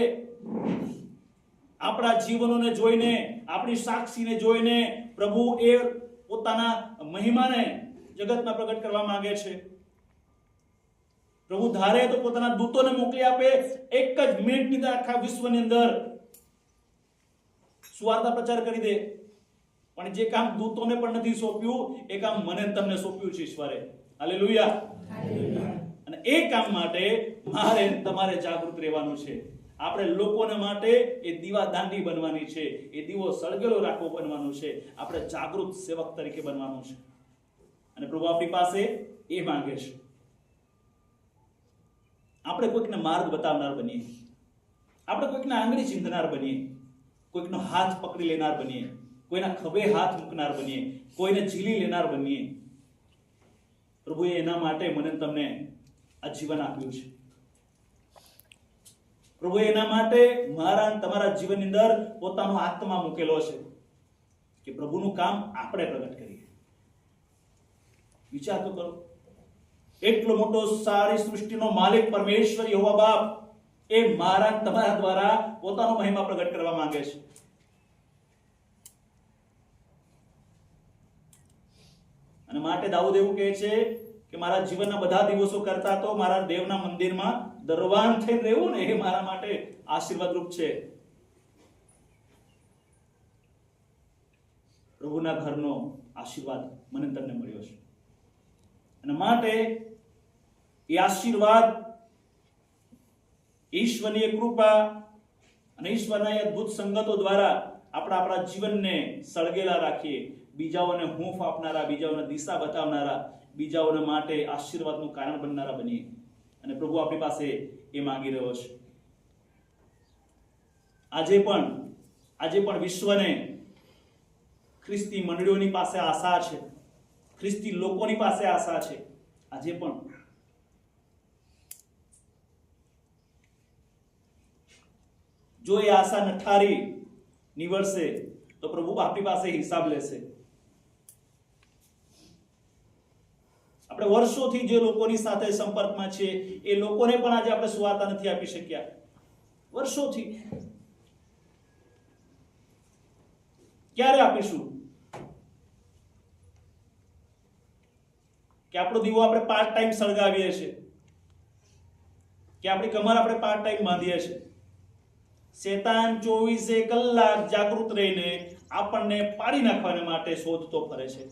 આપણા જીવનોને જોઈને, આપણી સાક્ષીને જોઈને પ્રભુ એ પોતાના મહિમાને જગતમાં પ્રગટ કરવા માંગે છે. પ્રભુ ધારે તો પોતાના દૂતોને મોકલી આપે, એક જ મિનિટની અંદર આખા વિશ્વની અંદર સુવાર્તા પ્રચાર કરી દે. પણ જે કામ દૂતોને પણ નથી સોંપ્યું એ કામ મને તમને સોંપ્યું છે ઈશ્વરે. હાલેલુયા. અને એ કામ માટે મારે તમારે જાગૃત રહેવાનું છે. આપણે લોકોને માટે એ દીવાદાંડી બનવાની છે. એ દીવો સળગેલો રાખવો બનવાનું છે. આપણે જાગૃત સેવક તરીકે બનવાનું છે. અને પ્રભુ આપણી પાસે એ માંગે છે. આપણે કોઈકને માર્ગ બતાવનાર બનીએ. આપણે કોઈકના આંગળી ચીંધનાર બનીએ. કોઈકનો હાથ પકડી લેનાર બનીએ. કોઈના ખભે હાથ મૂકનાર બનીએ. કોઈને ઝીલી લેનાર બનીએ. પ્રભુએ એના માટે મને તમને આ જીવન આપ્યું છે. પ્રભુએ એના માટે મારા તમારા જીવનની અંદર પોતાનો આત્મા મૂકેલો છે કે પ્રભુનું કામ આપણે પ્રગટ કરીએ. વિચાર તો કરો. એટલો મોટો સારી સૃષ્ટિનો માલિક પરમેશ્વર યહોવા બાપ એ મારા તમારા દ્વારા પોતાનો મહિમા પ્રગટ કરવા માંગે છે. અને માટે દાઉદ એવું કહે છે કે મારા જીવનના બધા દિવસો કરતા તો મારા દેવના મંદિરમાં દરવાન થઈને રહેવું ને એ મારા માટે આશીર્વાદરૂપ છે. પ્રભુના ઘરનો આશીર્વાદ મને તમને મળ્યો છે. અને માટે એ આશીર્વાદ, ઈશ્વરની કૃપા અને ઈશ્વરના અદ્ભુત સંગતો દ્વારા આપણા જીવનને સળગેલા રાખીએ. બીજાઓને હૂંફ આપનારા, બીજાઓને દિશા બતાવનારા, બીજાઓના માટે આશીર્વાદનું કારણ બનનારા બનીએ. અને પ્રભુ આપણી પાસે એ માંગી રહ્યો છે. આજે પણ વિશ્વને ખ્રિસ્તી મંડળીઓની પાસે આશા છે. ખ્રિસ્તી લોકોની પાસે આશા છે. આજે પણ જો એ આશા નઠારી નીવડશે તો પ્રભુ આપણી પાસે હિસાબ લેશે. આપણે વર્ષોથી જે લોકોની સાથે સંપર્કમાં છે એ લોકોને પણ આજે આપણે સુવાર્તા નથી આપી શક્યા. વર્ષોથી ક્યારે આપીશું? કે આપણો દીવો આપણે પાર્ટ ટાઈમ સળગાવીએ છીએ, કે આપણી કમર આપણે પાર્ટ ટાઈમ બાંધીએ છીએ. શેતાન 24 કલાક જાગૃત રહીને આપણને પાડી નાખવા માટે શોધતો ફરે છે.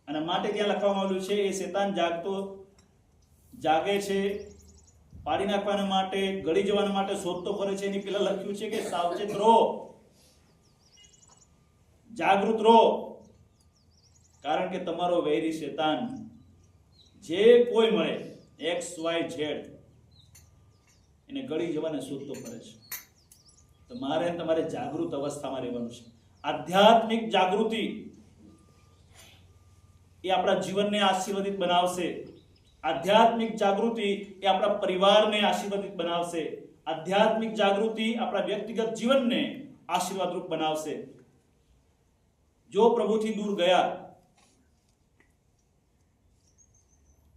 અને માટે ત્યાં લખવામાં આવ્યું છે એ શેતાન જાગે છે, પાડી નાખવા માટે, ગળી જવા માટે શોધતો ફરે છે. એની પેલા લખ્યું છે કે સાવચેત રહો, જાગૃત રહો, કારણ કે તમારો વૈરી શેતાન જે કોઈ મળે XYZ એને ગળી જવાને શોધતો ફરે છે. તો મારે તમારે જાગૃત અવસ્થામાં રહેવાનું છે. આધ્યાત્મિક જાગૃતિ એ આપણા જીવનને આશીર્વાદિત બનાવશે. આધ્યાત્મિક જાગૃતિ એ આપણા પરિવારને આશીર્વાદિત બનાવશે. આધ્યાત્મિક જાગૃતિ આપણા વ્યક્તિગત જીવનને આશીર્વાદરૂપ બનાવશે. જો પ્રભુથી દૂર ગયા,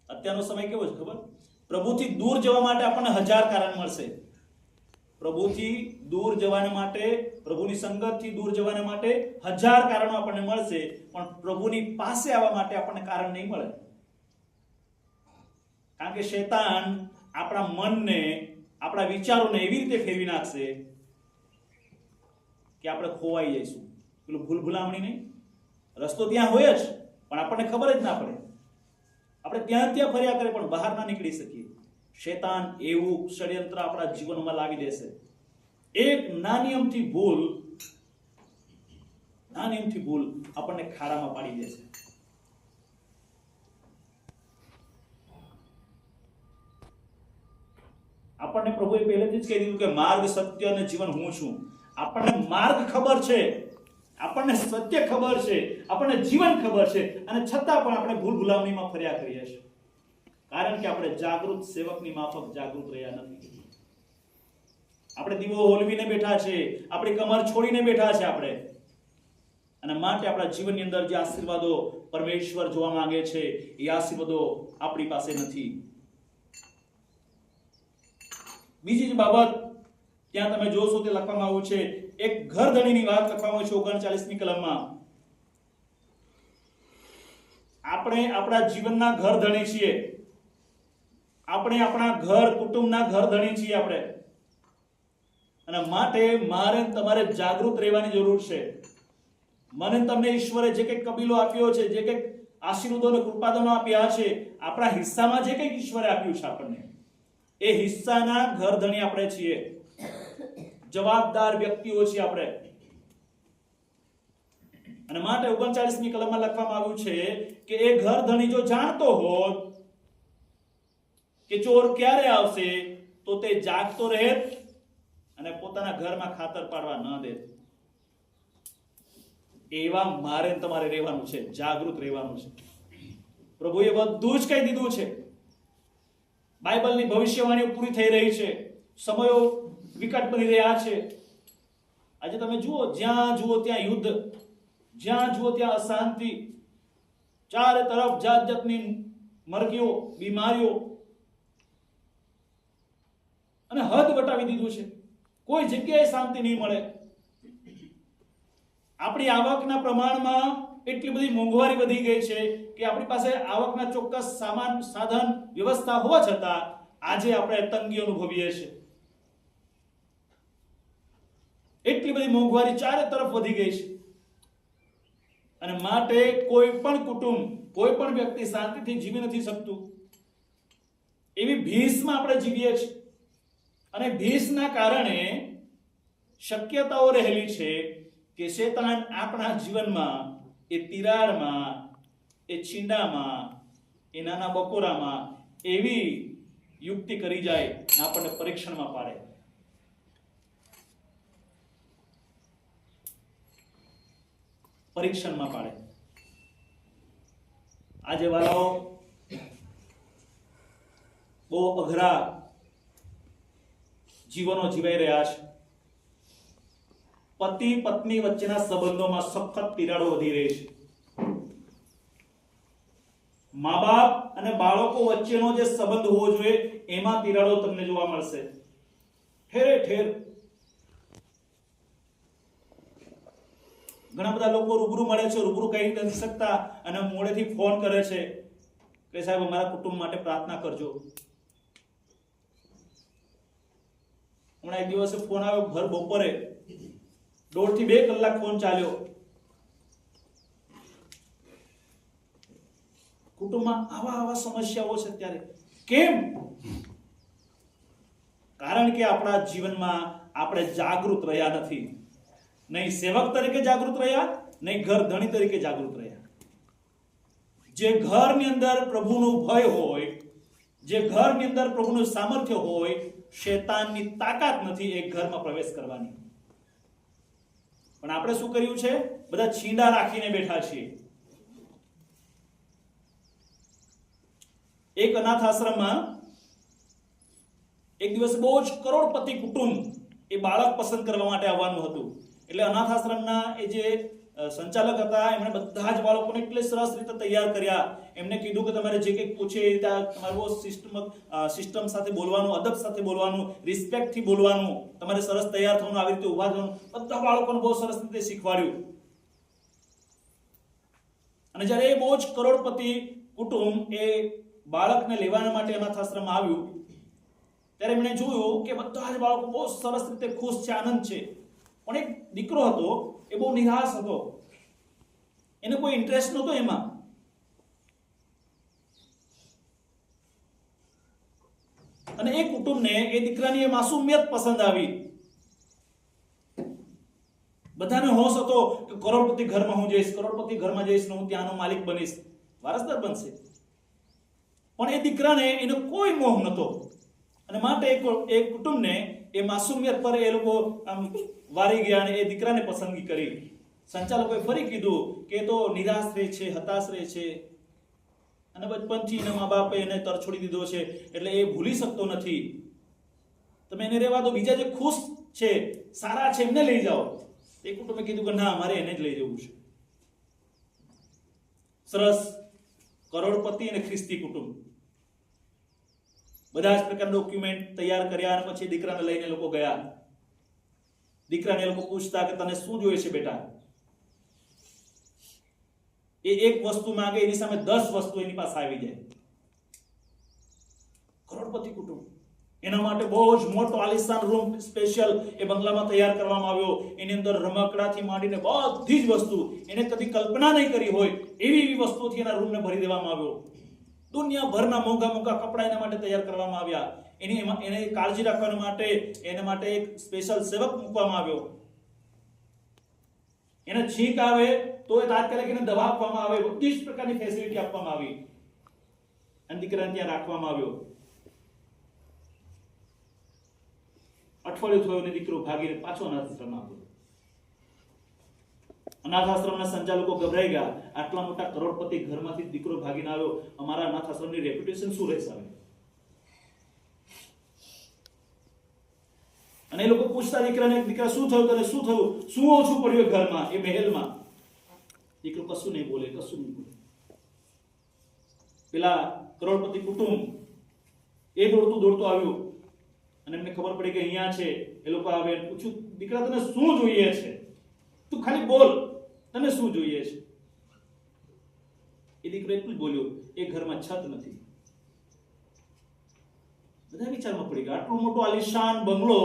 અત્યારનો સમય કેવો છે ખબર? પ્રભુથી દૂર જવા માટે આપણને 1000 કારણ મળશે. પ્રભુથી દૂર જવાના માટે, પ્રભુની સંગતથી દૂર જવાના માટે 1000 કારણો આપણને મળશે, પણ પ્રભુની પાસે આવવા માટે આપણને કારણ નહીં મળે. કારણ કે શૈતાન આપણા મનને, આપણા વિચારોને એવી રીતે ફેરવી નાખશે કે આપણે ખોવાઈ જઈશું. પેલું ભૂલભુલામણી નહીં, રસ્તો ત્યાં હોય જ પણ આપણને ખબર જ ના પડે. આપણે ત્યાં ફર્યા કરે પણ બહાર ના નીકળી શકીએ. શૈતાન એવું ષડયંત્ર આપણા જીવનમાં લાવી દેશે. એક નાની અમથી ભૂલ આપણને ખાડામાં પાડી દેશે. આપણને પ્રભુએ પહેલેથી જ કહી દીધું કે માર્ગ, સત્ય અને જીવન હું છું. આપણને માર્ગ ખબર છે, આપણને સત્ય ખબર છે, આપણને જીવન ખબર છે, અને છતાં પણ આપણે ભૂલ ભૂલામણીમાં ફર્યા કરીએ છીએ. કારણ કે આપણે જાગૃત સેવકની માફક જાગૃત રહ્યા નથી. આપણે દીવો હોલવીને બેઠા છે, આપણી કમર છોડીને બેઠા છે આપણે. અને માટે આપણા જીવનની અંદર જે આશીર્વાદો પરમેશ્વર જોવા માંગે છે એ આશીર્વાદો આપણી પાસે નથી. બીજી જ બાબત ત્યાં તમે જોશો તે લખવામાં આવ્યું છે, એક ઘરધણીની વાત લખવામાં આવી છે 39મી કલમમાં. આપણે આપણા જીવનના ઘરધણી છીએ. આપણે આપણા ઘર, કુટુંબના ઘરધણી છીએ આપણે. અને માટે મારે તમારે જાગૃત રહેવાની જરૂર છે. મને તમને ઈશ્વરે જે કંઈક કબીલો આપ્યો છે, જે કંઈક આશીર્વાદો અને કૃપાદાનો આપ્યા છે, આપણા હિસ્સામાં જે કંઈક ઈશ્વરે આપ્યું છે આપણને, એ હિસ્સાના ઘરધણી આપણે છીએ. જવાબદાર વ્યક્તિઓ છીએ આપણે. અને માટે 39મી કલમમાં લખવામાં આવ્યું છે કે એ ઘરધણી જો જાણતો હોત કે ચોર ક્યારે આવશે તો તે જાગતો રહેત અને પોતાના ઘરમાં ખાતર પાડવા ન દેત. એવા મારે તમારે રહેવાનું છે, જાગૃત રહેવાનું છે. પ્રભુએ બધું જ કહી દીધું છે. બાઇબલની ભવિષ્યવાણીઓ પૂરી થઈ રહી છે. સમયો વિકટ બની રહ્યા છે. આજે તમે જુઓ, જ્યાં જુઓ ત્યાં યુદ્ધ, જ્યાં જુઓ ત્યાં અશાંતિ, ચારે તરફ જાત જાતની મરકીઓ, બીમારીઓ, અને હદ વટાવી દીધું છે. કોઈ જગ્યાએ શાંતિ નહીં મળે. આપણી આવકના પ્રમાણમાં એટલી બધી મોંઘવારી વધી ગઈ છે કે આપણી પાસે આવકના ચોક્કસ સામાન, સાધન, વ્યવસ્થા હોવા છતાં આજે આપણે તંગી અનુભવીએ છીએ. એટલી બધી મોંઘવારી ચારે તરફ વધી ગઈ છે. અને માટે કોઈ પણ કુટુંબ, કોઈ પણ વ્યક્તિ શાંતિથી જીવી નથી શકતું. એવી ભીષમાં આપણે જીવીએ છીએ. અને ભીષના કારણે શક્યતાઓ રહેલી છે કે શૈતાન આપણા જીવનમાં, એ તિરાડમાં, એ છીંડામાં, એ નાના બકોરામાં એવી યુક્તિ કરી જાય અને આપણને પરીક્ષણમાં પાડે. આજે વાલાઓ બહુ અઘરા જીવનો જીવાઈ રહ્યા છે. પતિ પત્ની વચ્ચેના સંબંધોમાં સખત તિરાડો વધી રહી છે. મા બાપ અને બાળકો વચ્ચેનો જે સંબંધ હોવો જોઈએ એમાં તિરાડો તમને જોવા મળશે ઠેરે ઠેર. ઘણા બધા લોકો રૂબરૂ મળે છે, રૂબરૂ કહી નથી શકતા અને મોડેથી ફોન કરે છે કે સાહેબ અમારા કુટુંબ માટે પ્રાર્થના કરજો. હમણાં એક દિવસે ફોન આવ્યો ભર બપોરે 1.5 થી 2 કલાક ફોન ચાલ્યો. કુટુંબમાં આવા સમસ્યાઓ છે ત્યારે. કેમ? કારણ કે આપણા જીવનમાં આપણે જાગૃત રહ્યા નથી. નહીં સેવક તરીકે જાગૃત રહ્યા, નહીં ઘર ધણી તરીકે જાગૃત રહ્યા. જે ઘરની અંદર પ્રભુનો ભય હોય, જે ઘરની અંદર પ્રભુનું સામર્થ્ય હોય, શૈતાનની તાકાત નથી એક ઘરમાં પ્રવેશ કરવાની. પણ આપણે શું કર્યું છે? બધા છીંડા રાખીને બેઠા છીએ. એક અનાથ આશ્રમમાં એક દિવસ બહુ જ કરોડપતિ કુટુંબ એ બાળક પસંદ કરવા માટે આવવાનું હતું. એટલે અનાથ આશ્રમના એ જે સંચાલક હતા એમણે બધા જ બાળકોને એટલી સરસ રીતે તૈયાર કર્યા. એમને કીધું કે તમારે જે કંઈક પૂછે એ રીતે તમારું સિસ્ટમ સાથે બોલવાનું, અદબ સાથે બોલવાનું, રિસ્પેક્ટથી બોલવાનું, તમારે સરસ તૈયાર થવાનું, આવી રીતે ઊભા થવાનું. બધા બાળકોને બહુ સરસ રીતે શીખવાડ્યું. અને જ્યારે એ બહુ જ કરોડપતિ કુટુંબ એ બાળકને લેવા માટે અનાથ આશ્રમમાં આવ્યું ત્યારે એમણે જોયું કે બધા જ બાળકો બહુ સરસ રીતે ખુશ છે, આનંદ છે. પણ એક દીકરો હતો એ બહુ નિરાશ હતો. એને કોઈ ઇન્ટરેસ્ટ નહોતો એમાં. અને એ કુટુંબને એ દીકરાની એ માસુમિયત પસંદ આવી. બધાને હોશ હતો કે કરોડપતિ ઘરમાં હું જઈશ, કરોડપતિ ઘરમાં જઈશ ને હું ત્યાંનો માલિક બનીશ, વારસદાર બનશે. પણ એ દીકરાને એનો કોઈ મોહ નહોતો. અને માટે એ કુટુંબને એ માસુમિયત પર એ લોકો આમ વારી ગયા અને એ દીકરાને પસંદગી કરી. સંચાલકોએ ફરી કીધું કે એ તો નિરાશ રહે છે, હતાશ રહે છે અને બચપનથી એના મા બાપે એને તરછોડી દીધો છે એટલે એ ભૂલી શકતો નથી. તમે એને રહેવા દો, બીજા જે ખુશ છે, સારા છે એમને લઈ જાઓ. એ કુટુંબે કીધું કે ના, મારે એને જ લઈ જવું છે. સરસ કરોડપતિ અને ખ્રિસ્તી કુટુંબ બધા જ પ્રકારના ડોક્યુમેન્ટ તૈયાર કર્યા અને પછી દીકરાને લઈને લોકો ગયા. દીકરાને લોકો પૂછતા કે તને શું જોઈએ છે બેટા? એ એક વસ્તુ માંગે, એની સામે 10 વસ્તુ એની પાસે આવી જાય. કરોડપતિ કુટુંબ. એના માટે બહુ જ મોટો આલિશાન રૂમ સ્પેશિયલ એ બંગલામાં તૈયાર કરવામાં આવ્યો. એની અંદર રમકડાથી માંડીને બધી જ વસ્તુ એને કદી કલ્પના નહીં કરી હોય એવી વસ્તુઓથી એના રૂમને ભરી દેવામાં આવ્યો. દુનિયાભરના મોંઘા કપડા એના માટે તૈયાર કરવામાં આવ્યા. એને કાળજી રાખવા માટે એના માટે એક સ્પેશિયલ સેવક મૂકવામાં આવ્યો. એને છીંક આવે તો એ તાત્કાલિક એને દવા આપવામાં આવે. બધી જ પ્રકારની ફેસિલિટી આપવામાં આવી અને દીકરાને ત્યાં રાખવામાં આવ્યો. અઠવાડિયું થયું ને દીકરો ભાગીને પાછો અનાથ આશ્રમમાં આવ્યો. અનાથ આશ્રમના સંચાલકો ગભરાઈ ગયા. આટલા મોટા કરોડપતિ ઘરમાંથી દીકરો ભાગીને આવ્યો, અમારા અનાથ આશ્રમની રેપ્યુટેશન શું રહેશે? અને એ લોકો પૂછતા દીકરાને, દીકરા શું થયું તને? શું થયું? શું ઓછું પડ્યું ઘરમાં, એ મહેલમાં? દીકરો કશું નહીં બોલે, કશું નહીં બોલે. પેલા કરોડપતિ કુટુંબ એ દોડતું આવ્યું અને એમને ખબર પડી કે અહીંયા છે. એ લોકો આવે, પૂછ્યું દીકરા તને શું જોઈએ છે? તું ખાલી બોલ, તને શું જોઈએ છે? એ દીકરો એટલું જ બોલ્યો, એ ઘરમાં છત નથી. બધા વિચારમાં પડી ગયા. આટલો મોટો આલિશાન બંગલો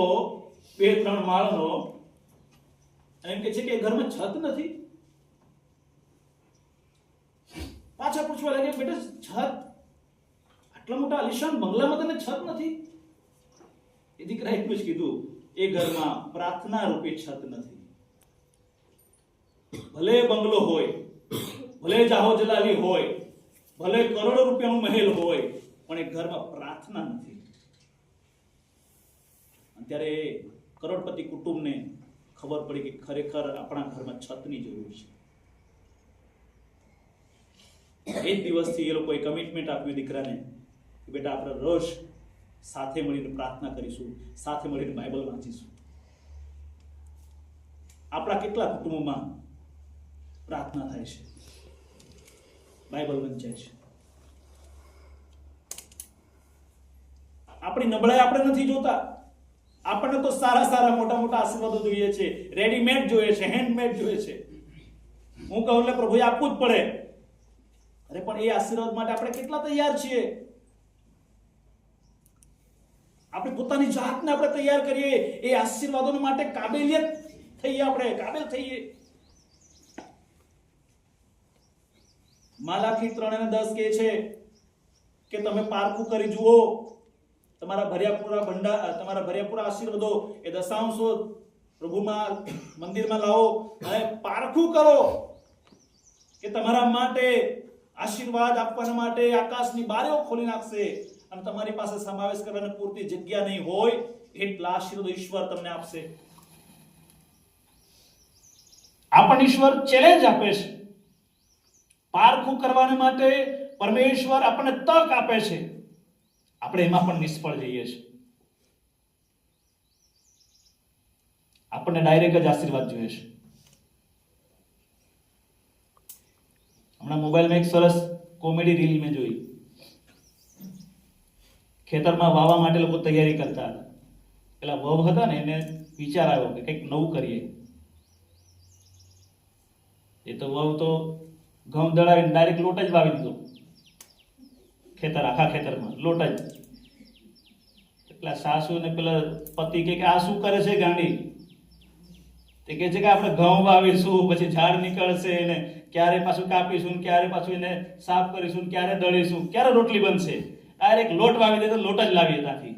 2-3 માળનો, અને એમ કે છે કે એ ઘરમાં છત નથી. પાછા પૂછવા લાગે, બેટા છત, આટલા મોટા આલિશાન બંગલામાં તને છત નથી? એ દીકરા એટલું જ કીધું, એ ઘરમાં પ્રાર્થના રૂપે છત નથી. ભલે બંગલો હોય, ભલે જાહો જલાલી હોય, ભલે કરોડો રૂપિયાનું મહેલ હોય, પણ એ ઘરમાં પ્રાર્થના નથી. ત્યારે કરોડપતિ કુટુંબને ખબર પડી કે ખરેખર આપણા ઘરમાં છતની જરૂર છે. એ જ દિવસથી એ લોકોએ કમિટમેન્ટ આપ્યું દીકરાને કે બેટા આપણે રોજ સાથે મળીને પ્રાર્થના કરીશું, સાથે મળીને બાઇબલ વાંચીશું. આપણા કેટલા કુટુંબોમાં પ્રાર્થના થાય છે, બાઇબલ વંચાય છે? આપણી નબળાઈ આપણે નથી જોતા. આપણને તો સારા મોટા આશીર્વાદો જોઈએ છે, રેડીમેડ જોઈએ છે, હેન્ડમેડ જોઈએ છે. હું કહું એટલે પ્રભુએ આપવું જ પડે. અરે પણ એ આશીર્વાદ માટે આપણે કેટલા તૈયાર છીએ? આપણે પોતાની જાતને આપણે તૈયાર કરીએ એ આશીર્વાદો માટે કાબેલિયત થઈએ, આપણે કાબેલ થઈએ. માલાખી 3:10 કહે છે કે તમે પારખું કરી જુઓ, તમારા ભર્યાપૂરા આશીર્વાદો એ દશાંશો પ્રભુમાં મંદિરમાં લાવો અને પારખું કરો કે તમારા માટે આશીર્વાદ આપવાના માટે આકાશની બારીઓ ખોલી નાખશે અને તમારી પાસે સમાવેશ કરવાની પૂરતી જગ્યા નહીં હોય એટલા આશીર્વાદ ઈશ્વર તમને આપશે. આપણને ઈશ્વર ચેલેન્જ આપે છે. પારખું કરવાને માટે પરમેશ્વર આપણને તક આપે છે. આપણે એમાં પણ નિષ્ફળ જઈએ છીએ. આપણને ડાયરેક્ટ જ આશીર્વાદ જોઈએ છે. હમણાં મોબાઈલમાં એક સરસ કોમેડી રીલ મેં જોઈ. ખેતરમાં વાવવા માટે લોકો તૈયારી કરતા હતા. પેલા વહુ હતા ને એને વિચાર આવ્યો કે કંઈક નવું કરીએ. એ તો વહુ તો ઘઉં દળાવીને ડાયરેક્ટ લોટ જ વાવી દીધો. આખા ખેતરમાં લોટ જ. એટલા સાસુ ને પેલા પતિ કે આ શું કરે છે ગાંડી? તે કહે છે કે આપણે ઘઉં વાવીશું, પછી ઝાડ નીકળશે ને ક્યારે પાછું કાપીશું, ક્યારે પાછું એને સાફ કરીશું, ક્યારે દળીશું, ક્યારે રોટલી બનશે. ડાયરેક્ટ લોટ વાવી દે તો લોટ જ લાવીએ ત્યાંથી.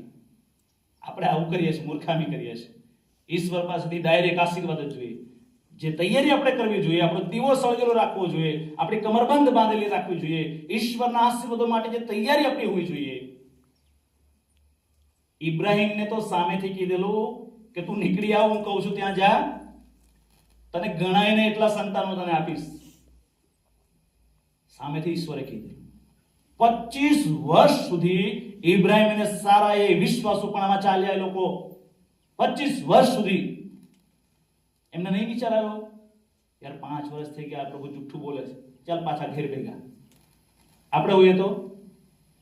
આપણે આવું કરીએ છીએ, મૂર્ખામી કરીએ છીએ. ઈશ્વર પાસેથી ડાયરેક્ટ આશીર્વાદ જ જોઈએ. જે તૈયારી આપણે કરવી જોઈએ, આપણો દીવો સળગેલો રાખવો જોઈએ, આપણી કમરબંધ બાંધેલી રાખવી જોઈએ. ઈશ્વરના આશીર્વાદો માટે જે તૈયારી આપણી હોવી જોઈએ. ઇબ્રાહીમને તો સામેથી કીધેલું કે તું નીકળી આવ, હું કહું છું ત્યાં જા, તને ગણાઈને એટલા સંતાનો તને આપીશ. સામેથી ઈશ્વરે કીધું. 25 વર્ષ સુધી ઇબ્રાહીમ અને સારાએ વિશ્વાસુપણામાં ચાલ્યા. એ લોકો 25 વર્ષ સુધી એમને નહીં વિચાર આવ્યો યાર 5 વર્ષ થઈ ગયા, પ્રભુ જુઠ્ઠું બોલે છે, ચાલ પાછા ઘેર ભેગા. આપણે હોઈએ તો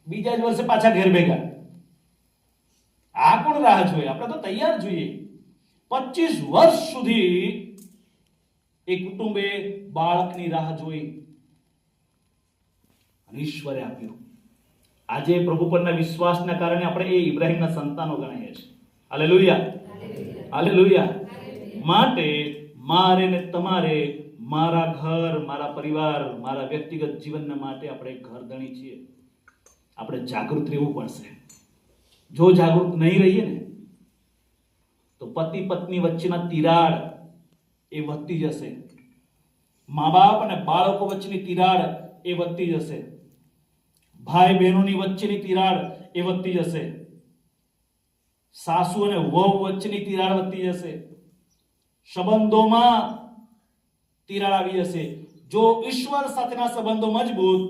બીજા જ વર્ષે પાછા ઘેર ભેગા. આ કોણ રાહ જોઈએ? આપણે તો તૈયાર જોઈએ. 25 વર્ષ સુધી એ કુટુંબે બાળકની રાહ જોઈ અને ઈશ્વરે આપ્યું. આજે પ્રભુ પરના વિશ્વાસના કારણે આપણે એ ઇબ્રાહીમના સંતાનો ગણાઈએ છીએ. Hallelujah, hallelujah. માટે મારે ને તમારે મારા ઘર, મારા પરિવાર, મારા વ્યક્તિગત જીવનના માટે આપણે ઘરધણી છીએ. આપણે જાગૃત રહેવું પડશે. જો જાગૃત નહીં રહીએ ને તો પતિ પત્ની વચ્ચેના તિરાડ એ વધતી જશે. મા બાપ અને બાળકો વચ્ચેની તિરાડ એ વધતી જશે. ભાઈ બહેનોની વચ્ચેની તિરાડ એ વધતી જશે. સાસુ અને વહુ વચ્ચેની તિરાડ વધતી જશે. સંબંધોમાં તિરાડ આવી જશે. જો ઈશ્વર સાથેના સંબંધો મજબૂત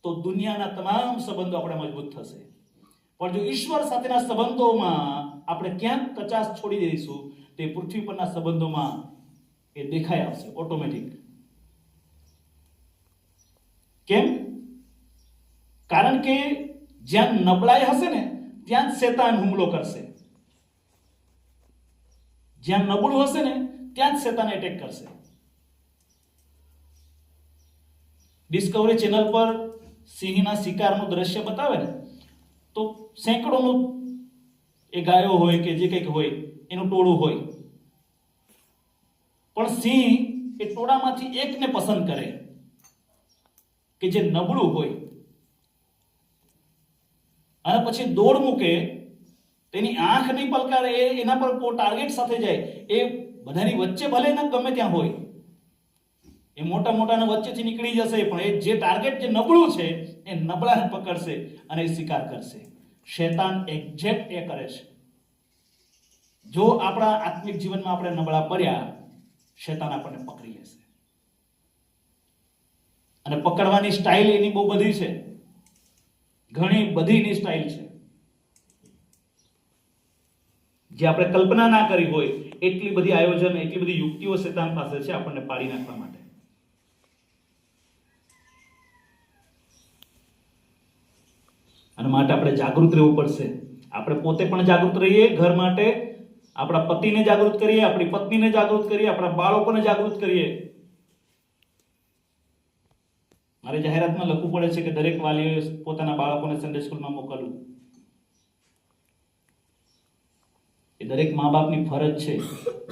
તો દુનિયાના તમામ સંબંધો આપણે મજબૂત થશે. પણ જો ઈશ્વર સાથેના સંબંધોમાં આપણે ક્યાંક કચાશ છોડી દઈશું તે પૃથ્વી પરના સંબંધોમાં એ દેખાઈ આવશે ઓટોમેટિક. કેમ? કારણ કે જ્યાં નબળાઈ હશે ને ત્યાં શેતાન હુમલો કરશે. જ્યાં નબળું હશે ને ત્યાં જ શેતાન એટેક કરશે. ડિસ્કવરી ચેનલ પર સિંહના શિકારનું દ્રશ્ય બતાવે ને તો સેંકડોનું એ ગાયો હોય કે જે કંઈક હોય એનું ટોળું હોય, પણ સિંહ એ ટોળામાંથી એકને પસંદ કરે કે જે નબળું હોય અને પછી દોડ મૂકે. તેની આંખ નહીં પલકારે, એના પર ટાર્ગેટ સાથે જાય. એ બધાની વચ્ચે ભલે ના ગમે ત્યાં હોય, એ મોટા મોટાના વચ્ચેથી નીકળી જશે, પણ એ જે ટાર્ગેટ જે નબળું છે એ નબળાને પકડશે અને એ શિકાર કરશે. શૈતાન એક્ઝેક્ટ એ કરે છે. જો આપણા આત્મિક જીવનમાં આપણે નબળા પડ્યા, શૈતાન આપણને પકડી લેશે. અને પકડવાની સ્ટાઇલ એની બહુ બધી છે, ઘણી બધીની સ્ટાઇલ છે જે આપણે કલ્પના ના કરી હોય. એટલી બધી આયોજન, એટલી બધી યુક્તિઓ શૈતાન પાસે છે આપણને પાડી નાખવા માટે. અને માટે આપણે જાગૃત રહેવું પડશે. આપણે પોતે પણ જાગૃત રહીએ ઘર માટે, આપણા પતિને જાગૃત કરીએ, આપણી પત્નીને જાગૃત કરીએ, આપણા બાળકોને જાગૃત કરીએ. મારે જાહેરાતમાં લખવું પડે છે કે દરેક વાલીઓએ પોતાના બાળકોને સન્ડે સ્કૂલમાં મોકલવું. એ દરેક મા બાપની ફરજ છે.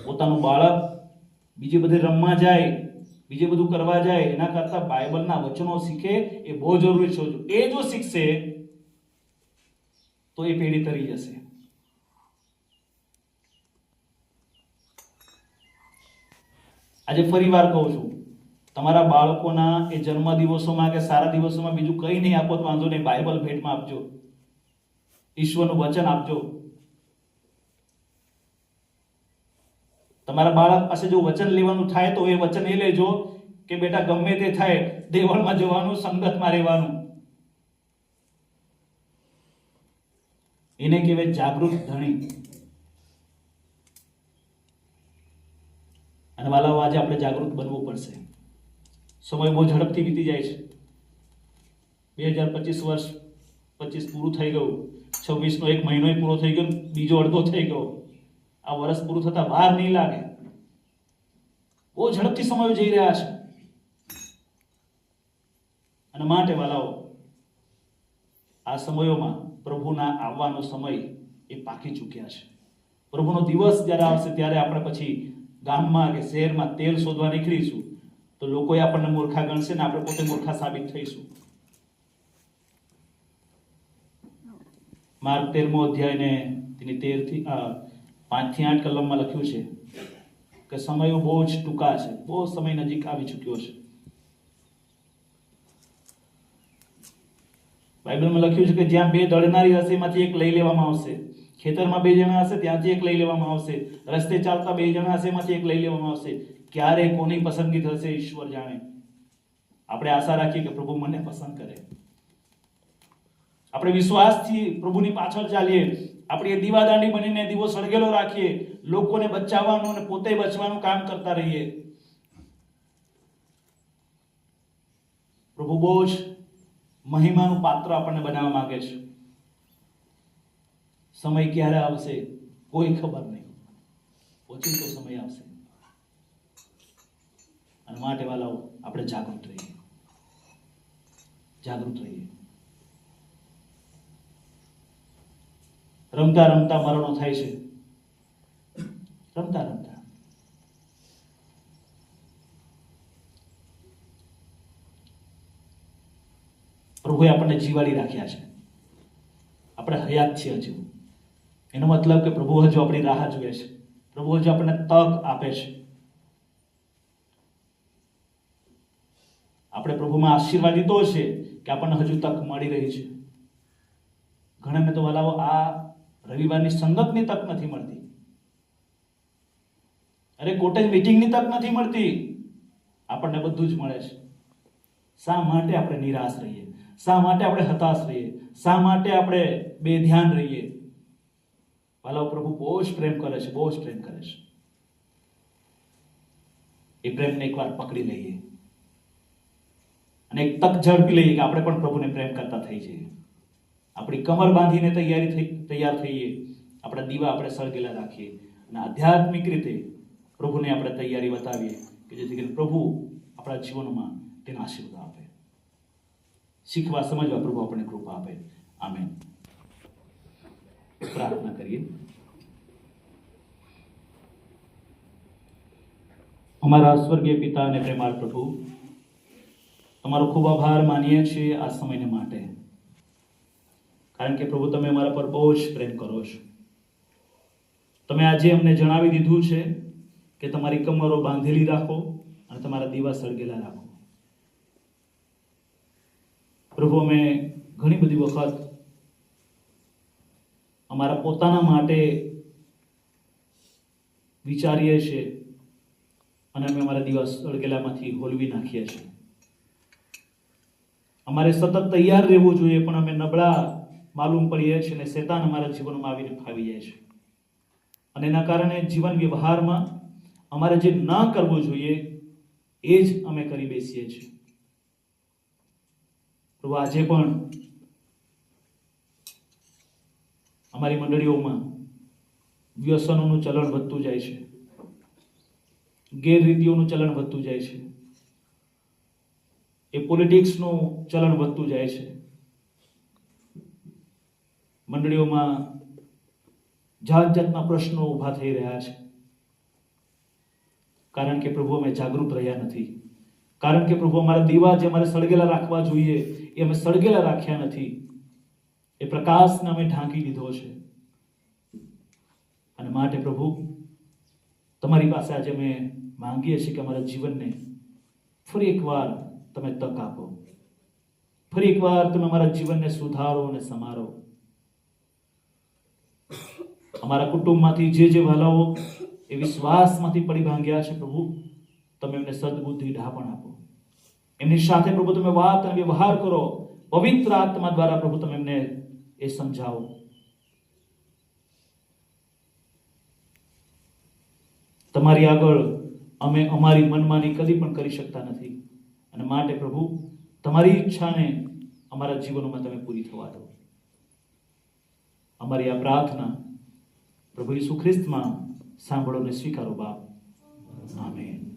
પોતાનું બાળક બીજે બધે રમવા જાય, બીજે બધું કરવા જાય, એના કરતા બાઇબલના વચનો શીખે એ બહુ જરૂરી છે. એ જો શીખશે તો એ પેઢી તરી જશે. આજે ફરી વાર કહું છું, તમારા બાળકોના એ જન્મ દિવસોમાં કે સારા દિવસોમાં બીજું કંઈ નહીં આપો તો વાંધો નહીં, બાઇબલ ભેટમાં આપજો, ઈશ્વરનું વચન આપજો. તમારા બાળક પાસે જો વચન લેવાનું થાય તો એ વચન એ લેજો કે બેટા ગમે તે થાય દેવળમાં જવાનું, સંગતમાં રહેવાનું. એને કહેવાય જાગૃત ધણી. અને વાલાઓ, આજે આપણે જાગૃત બનવું પડશે. સમય બહુ ઝડપથી વીતી જાય છે. 2025 વર્ષ 25 પૂરું થઈ ગયું, 26 નો એક મહિનો પૂરો થઈ ગયો, બીજો અડધો થઈ ગયો. આ વર્ષ પૂરું થતા વાર નહીં લાગે. બહુ ઝડપથી સમયો જઈ રહ્યા છે. અને માટે વાલાઓ, આ સમયોમાં પ્રભુના આવવાનો સમય એ પાકી ચૂક્યા છે. પ્રભુનો દિવસ જ્યારે આવશે ત્યારે આપણે પછી ગામમાં કે શહેરમાં તેલ શોધવા નીકળીશું તો લોકોએ આપણને મૂર્ખા ગણશે ને આપણે પોતે મૂર્ખા સાબિત થઈશું. માર્ક 13મો અધ્યાય ને તેની 5 થી 8 કલમમાં લખ્યું છે કે સમયો બહુ જ ટૂંકા છે, બહુ સમય નજીક આવી ચૂક્યો છે. બાઇબલમાં લખ્યું છે કે જ્યાં 2 દળનારી હશે એમાંથી એક લઈ લેવામાં આવશે. ખેતરમાં 2 જણા હશે ત્યાંથી એક લઈ લેવામાં આવશે. રસ્તે ચાલતા 2 જણા હશે એમાંથી એક લઈ લેવામાં આવશે. ક્યારે કોની પસંદગી થશે ઈશ્વર જાણે. આપણે આશા રાખીએ કે પ્રભુ મને પસંદ કરે. આપણે વિશ્વાસથી પ્રભુની પાછળ ચાલીએ. આપણે એ દીવાદાંડી બનીને દીવો સળગેલો રાખીએ. લોકોને બચાવવાનું અને પોતે બચવાનું કામ કરતા રહીએ. પ્રભુ બહુ જ મહિમાનું પાત્ર આપણને બનાવવા માંગે છે. સમય ક્યારે આવશે કોઈ ખબર નહીં, ઓચિંતો સમય આવશે. અને માટે વાલાઓ, આપણે જાગૃત રહીએ, જાગૃત રહીએ. રમતા રમતા મરણો થાય છે. રમતા રમતા પ્રભુએ આપણને જીવાડી રાખ્યા છે. આપણે હયાત છીએ હજુ. એનો મતલબ કે પ્રભુ હજુ આપણી રાહ જુએ છે. પ્રભુ હજુ આપણને તક આપે છે. આપણે પ્રભુમાં આશીર્વાદિતો છે કે આપણને હજુ તક મળી રહી છે. ઘણાને તો વાલાઓ આ રવિવારની સંગતની તક નથી મળતી. અરે કોટેજ મીટિંગની તક નથી મળતી. આપણને બધું જ મળે છે. શા માટે આપણે નિરાશ રહીએ? શા માટે આપણે હતાશ રહીએ? શા માટે આપણે બેધ્યાન રહીએ? વાલાઓ, પ્રભુ બહુ જ પ્રેમ કરે છે, બહુ જ પ્રેમ કરે છે. એ પ્રેમને એકવાર પકડી લઈએ અને એક તક ઝડપી લઈએ કે આપણે પણ પ્રભુને પ્રેમ કરતા થઈ જઈએ. આપણી કમર બાંધીને તૈયાર થઈએ. આપણા દીવા આપણે સળગેલા રાખીએ અને આધ્યાત્મિક રીતે પ્રભુને આપણે તૈયારી બતાવીએ કે જેથી કરીને પ્રભુ આપણા જીવનમાં તેના આશીર્વાદ આપે. શીખવા સમજવા પ્રભુ આપણને કૃપા આપે. આમેન. પ્રાર્થના કરીએ. અમારા સ્વર્ગીય પિતા અને પ્રેમાળ પ્રભુ, તમારો ખૂબ આભાર માનીએ છીએ આ સમયને માટે. કારણ કે પ્રભુ, તમે અમારા પર બહુ જ પ્રેમ કરો છો. તમે આજે અમને જણાવી દીધું છે કે તમારી કમરો બાંધેલી રાખો અને તમારા દીવા સળગેલા રાખો. પ્રભુ, અમે ઘણી બધી વખત અમારા પોતાના માટે વિચારીએ છીએ અને અમે અમારા દીવા સળગેલામાંથી હોલવી નાખીએ છીએ. અમારે સતત તૈયાર રહેવું જોઈએ, પણ અમે નબળા માલુમ પડીએ છીએ અને શેતાન અમારા જીવનમાં આવીને ફાવી જાય છે. અને એના કારણે જીવન વ્યવહારમાં અમારે જે ન કરવું જોઈએ એ જ અમે કરી બેસીએ છીએ. પ્રભુ, આજે પણ અમારી મંડળીઓમાં વ્યસનોનું ચલણ વધતું જાય છે, ગેરરીતિઓનું ચલણ વધતું જાય છે. એ પોલિટિક્સનું ચલણ વધતું જાય છે. મંડળીઓમાં જાત જાતના પ્રશ્નો ઊભા થઈ રહ્યા છે, કારણ કે પ્રભુ અમે જાગૃત રહ્યા નથી. કારણ કે પ્રભુ અમારા દીવા જે અમારે સળગેલા રાખવા જોઈએ એ અમે સળગેલા રાખ્યા નથી. એ પ્રકાશને અમે ઢાંકી દીધો છે. અને માટે પ્રભુ તમારી પાસે આજે અમે માંગીએ છીએ કે અમારા જીવનને ફરી એકવાર તમે તક આપો. ફરી એકવાર તમે અમારા જીવનને સુધારો અને સમારો. અમારા કુટુંબમાંથી જે વાલાઓ એ વિશ્વાસમાંથી પડી ભાંગ્યા છે પ્રભુ, તમે એમને સદબુદ્ધિ ઢાપણ આપો. એમની સાથે પ્રભુ તમે વાત અને વ્યવહાર કરો. પવિત્ર આત્મા દ્વારા પ્રભુ તમે એમને એ સમજાવો. તમારી આગળ અમે અમારી મનમાની કદી પણ કરી શકતા નથી. અને માટે પ્રભુ તમારી ઈચ્છાને અમારા જીવનોમાં તમે પૂરી થવા દો. અમારી આ પ્રાર્થના પ્રભુ ઈસુ ખ્રિસ્તમાં સાંભળો અને સ્વીકારો બાપ. આમેન.